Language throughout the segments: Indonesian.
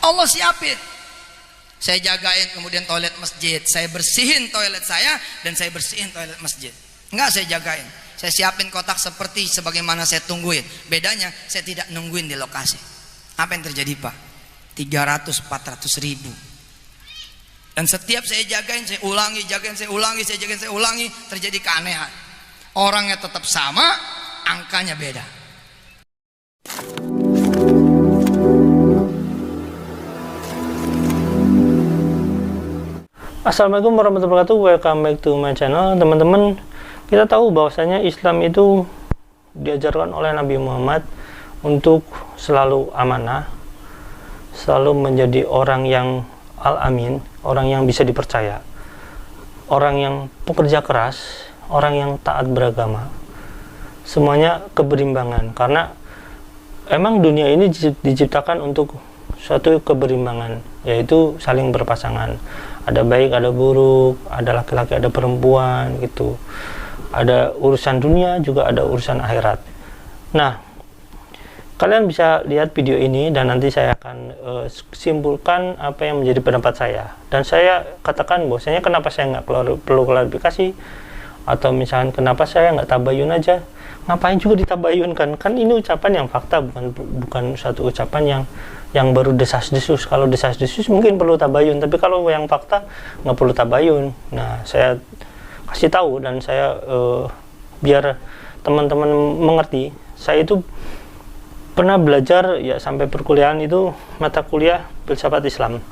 Allah siapin. Saya jagain kemudian toilet masjid, saya bersihin toilet saya dan saya bersihin toilet masjid. Enggak, saya jagain. Saya siapin kotak seperti sebagaimana saya tungguin. Bedanya saya tidak nungguin di lokasi. Apa yang terjadi Pak? 300-400 ribu. Dan setiap saya jagain, saya ulangi, jagain, saya ulangi, saya jagain, saya ulangi, terjadi keanehan. Orangnya tetap sama, angkanya beda. Assalamualaikum warahmatullahi wabarakatuh. Welcome back to my channel. Teman-teman, kita tahu bahwasanya Islam itu diajarkan oleh Nabi Muhammad untuk selalu amanah, selalu menjadi orang yang al-amin, orang yang bisa dipercaya, orang yang pekerja keras, orang yang taat beragama. Semuanya keberimbangan, karena emang dunia ini diciptakan untuk suatu keberimbangan, yaitu saling berpasangan. Ada baik, ada buruk, ada laki-laki, ada perempuan gitu. Ada urusan dunia, juga ada urusan akhirat. Nah, kalian bisa lihat video ini dan nanti saya akan simpulkan apa yang menjadi pendapat saya. Dan saya katakan bahwasanya kenapa saya nggak perlu klarifikasi, atau misalkan kenapa saya nggak tabayun aja. Ngapain juga ditabayun kan ini ucapan yang fakta, bukan satu ucapan yang baru desas-desus. Kalau desas-desus mungkin perlu tabayun, tapi kalau yang fakta nggak perlu tabayun. Nah, saya kasih tahu dan saya biar teman-teman mengerti. Saya itu pernah belajar ya sampai perkuliahan itu mata kuliah filsafat Islam.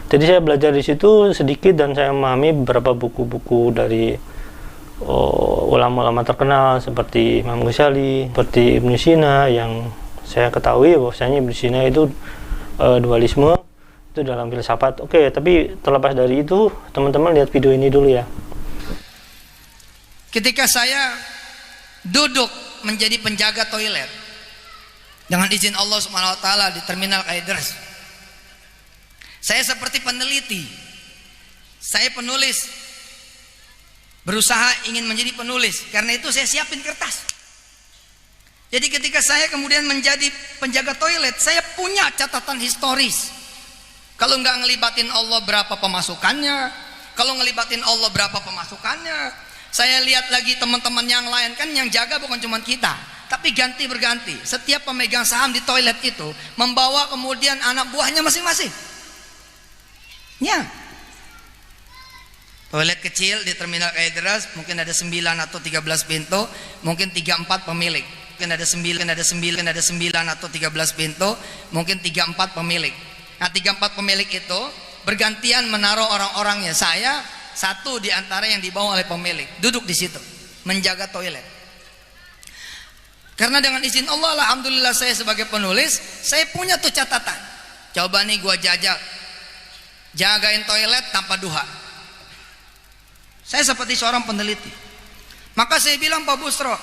Jadi saya belajar di situ sedikit dan saya memahami beberapa buku-buku dari ulama-ulama terkenal seperti Imam Ghazali, seperti Ibnu Sina, yang saya ketahui bahwasanya Ibnu Sina itu dualisme itu dalam filsafat. Oke, tapi terlepas dari itu, teman-teman lihat video ini dulu ya. Ketika saya duduk menjadi penjaga toilet dengan izin Allah Subhanahu wa taala di terminal Kaideras, saya seperti peneliti, saya penulis, berusaha ingin menjadi penulis. Karena itu saya siapin kertas. Jadi ketika saya kemudian menjadi penjaga toilet, saya punya catatan historis. Kalau nggak ngelibatin Allah berapa pemasukannya, kalau ngelibatin Allah berapa pemasukannya. Saya lihat lagi teman-teman yang lain, kan yang jaga bukan cuma kita, tapi ganti berganti. Setiap pemegang saham di toilet itu membawa kemudian anak buahnya masing-masing. Ya, toilet kecil di terminal Kaideras mungkin ada 9 atau 13 pintu, mungkin 3-4 pemilik. Mungkin ada 9 atau 13 pintu, mungkin 3-4 pemilik. Nah, 3-4 pemilik itu bergantian menaruh orang-orangnya. Saya satu di antara yang dibawa oleh pemilik, duduk di situ menjaga toilet. Karena dengan izin Allah, alhamdulillah, saya sebagai penulis, saya punya tuh catatan. Coba nih gua jagain toilet tanpa duha. Saya seperti seorang peneliti. Maka saya bilang, Pak Busro,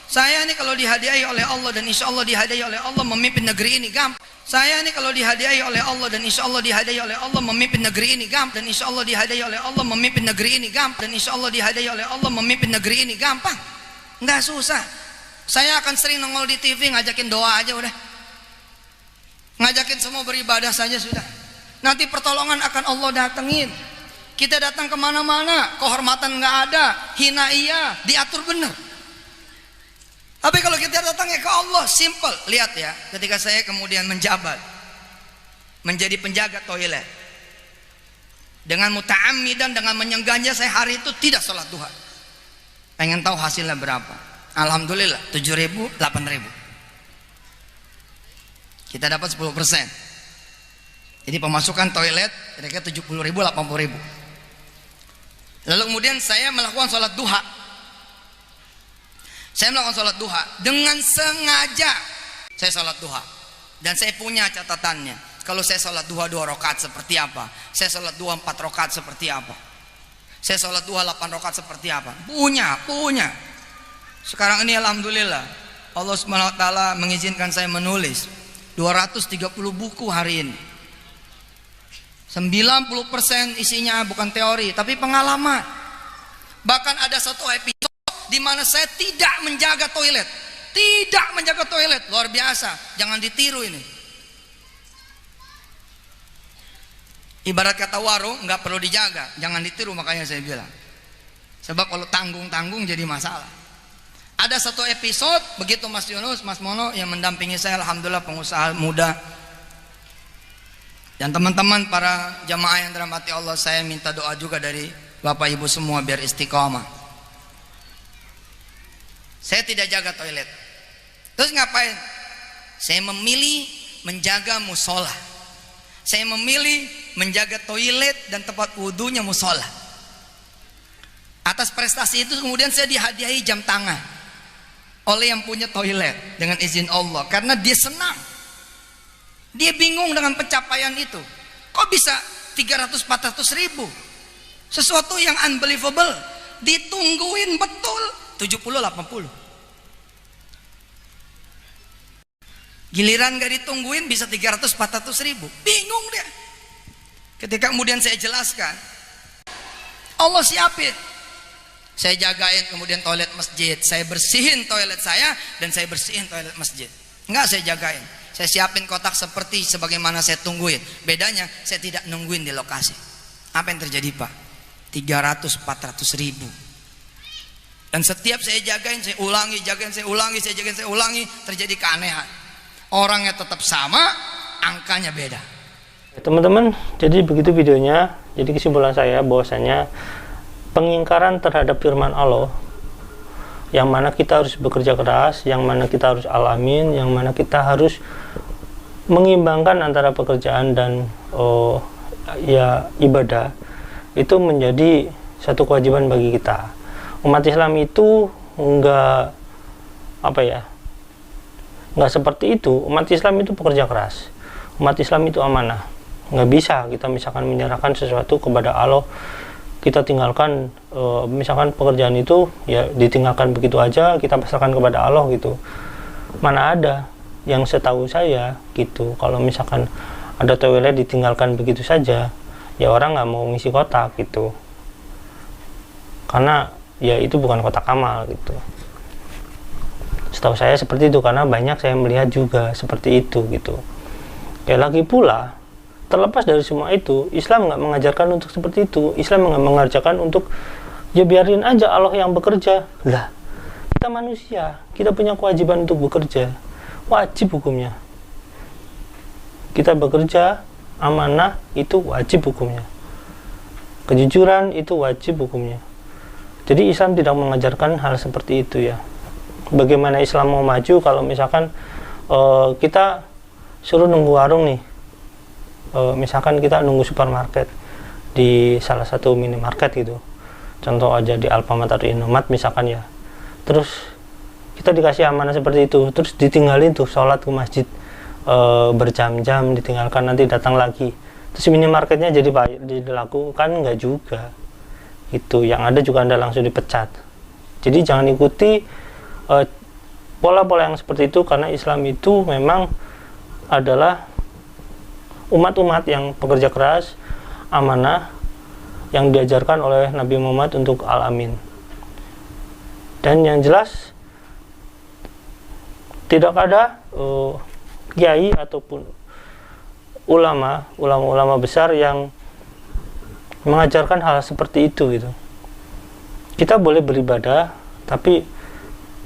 saya ini kalau dihadiahi oleh Allah dan insya Allah dihadiahi oleh Allah memimpin negeri ini gampang. Saya ini kalau dihadiahi oleh Allah dan insya Allah dihadiahi oleh Allah memimpin negeri ini gampang. Dan insya Allah dihadiahi oleh Allah memimpin negeri ini gampang. Dan insya Allah dihadiahi oleh Allah memimpin negeri ini gampang. Nggak susah. Saya akan sering nongol di TV ngajakin doa aja udah. Ngajakin semua beribadah saja sudah. Nanti pertolongan akan Allah datengin. Kita datang kemana-mana, kehormatan nggak ada, hina iya, diatur benar. Tapi kalau kita datangnya ke Allah, simple. Lihat ya, ketika saya kemudian menjabat menjadi penjaga toilet, dengan muta'ammidan, dengan menyenggahnya, saya hari itu tidak sholat duha. Pengen tahu hasilnya berapa? Alhamdulillah 7.000, 8.000. Kita dapat 10%. Jadi pemasukan toilet kira-kira 70.000, 80.000. Lalu kemudian saya melakukan sholat duha. Saya melakukan sholat duha dengan sengaja. Saya sholat duha dan saya punya catatannya. Kalau saya sholat duha 2 rakaat seperti apa, saya sholat duha 4 rakaat seperti apa, saya sholat duha 8 rakaat seperti apa. Punya. Sekarang ini alhamdulillah Allah Subhanahu wa taala mengizinkan saya menulis 230 buku hari ini. 90% isinya bukan teori tapi pengalaman. Bahkan ada satu episode di mana saya tidak menjaga toilet, luar biasa, jangan ditiru ini. Ibarat kata warung nggak perlu dijaga, jangan ditiru, makanya saya bilang. Sebab kalau tanggung-tanggung jadi masalah. Ada satu episode begitu Mas Yunus, Mas Mono yang mendampingi saya, alhamdulillah pengusaha muda. Dan teman-teman para jamaah yang dirahmati Allah, saya minta doa juga dari Bapak Ibu semua biar istiqomah. Saya tidak jaga toilet. Terus ngapain? Saya memilih menjaga musola. Saya memilih menjaga toilet dan tempat wudhunya musola. Atas prestasi itu kemudian saya dihadiahi jam tangan oleh yang punya toilet dengan izin Allah, karena dia senang. Dia bingung dengan pencapaian itu. Kok bisa 300-400 ribu? Sesuatu yang unbelievable. Ditungguin betul 70-80. Giliran gak ditungguin bisa 300-400 ribu. Bingung dia. Ketika kemudian saya jelaskan, Allah siapin. Saya jagain kemudian toilet masjid. Saya bersihin toilet saya dan saya bersihin toilet masjid. Enggak, saya jagain. Saya siapin kotak seperti sebagaimana saya tungguin. Bedanya saya tidak nungguin di lokasi. Apa yang terjadi Pak? 300-400 ribu. Dan setiap saya jagain, saya ulangi, jagain, saya ulangi, saya jagain, saya ulangi, terjadi keanehan. Orangnya tetap sama, angkanya beda. Teman-teman, jadi begitu videonya. Jadi kesimpulan saya bahwasanya pengingkaran terhadap firman Allah, yang mana kita harus bekerja keras, yang mana kita harus alamin, yang mana kita harus mengimbangkan antara pekerjaan dan ya ibadah, itu menjadi satu kewajiban bagi kita. Umat Islam itu enggak seperti itu. Umat Islam itu pekerja keras. Umat Islam itu amanah. Nggak bisa kita misalkan menyerahkan sesuatu kepada Allah, kita tinggalkan misalkan pekerjaan itu ya ditinggalkan begitu aja, kita pasrahkan kepada Allah gitu. Mana ada, yang setahu saya gitu, kalau misalkan ada toilet ditinggalkan begitu saja, ya orang nggak mau ngisi kotak gitu, karena ya itu bukan kotak amal gitu. Setahu saya seperti itu, karena banyak saya melihat juga seperti itu gitu. Ya lagi pula, terlepas dari semua itu, Islam nggak mengajarkan untuk seperti itu. Islam nggak mengajarkan untuk ya biarin aja Allah yang bekerja. Lah, kita manusia, kita punya kewajiban untuk bekerja, wajib hukumnya. Kita bekerja, amanah itu wajib hukumnya. Kejujuran itu wajib hukumnya. Jadi Islam tidak mengajarkan hal seperti itu ya. Bagaimana Islam mau maju kalau misalkan kita suruh nunggu warung nih, misalkan kita nunggu supermarket di salah satu minimarket gitu, contoh aja di Alfamart atau Indomaret misalkan ya, terus kita dikasih amanah seperti itu, terus ditinggalin tuh sholat ke masjid berjam-jam, ditinggalkan nanti datang lagi, terus minimarketnya jadi laku, kan nggak juga itu, yang ada juga Anda langsung dipecat. Jadi jangan ikuti pola-pola yang seperti itu, karena Islam itu memang adalah umat-umat yang pekerja keras, amanah, yang diajarkan oleh Nabi Muhammad untuk alamin. Dan yang jelas tidak ada kiai ataupun ulama besar yang mengajarkan hal seperti itu gitu. Kita boleh beribadah, tapi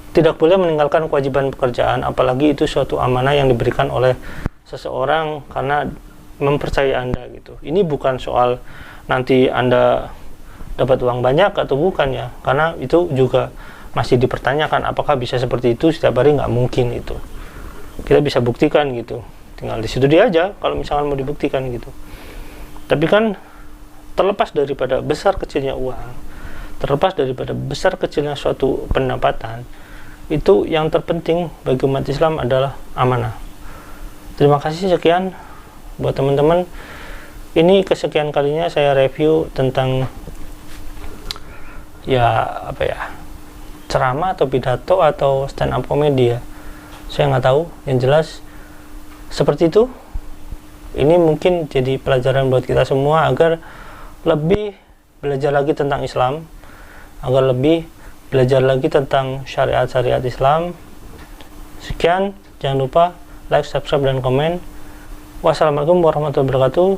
tidak boleh meninggalkan kewajiban pekerjaan, apalagi itu suatu amanah yang diberikan oleh seseorang karena mempercayai Anda gitu. Ini bukan soal nanti Anda dapat uang banyak atau bukan ya, karena itu juga masih dipertanyakan apakah bisa seperti itu setiap hari, nggak mungkin itu. Kita bisa buktikan gitu, tinggal di situ dia aja kalau misalkan mau dibuktikan gitu. Tapi kan terlepas daripada besar kecilnya uang, terlepas daripada besar kecilnya suatu pendapatan, itu yang terpenting bagi umat Islam adalah amanah. Terima kasih, sekian buat teman-teman. Ini kesekian kalinya saya review tentang ceramah atau pidato atau stand up comedy ya. Saya nggak tahu, yang jelas seperti itu. Ini mungkin jadi pelajaran buat kita semua agar lebih belajar lagi tentang Islam, agar lebih belajar lagi tentang syariat-syariat Islam. Sekian, jangan lupa like, subscribe, dan komen. Wassalamualaikum warahmatullahi wabarakatuh.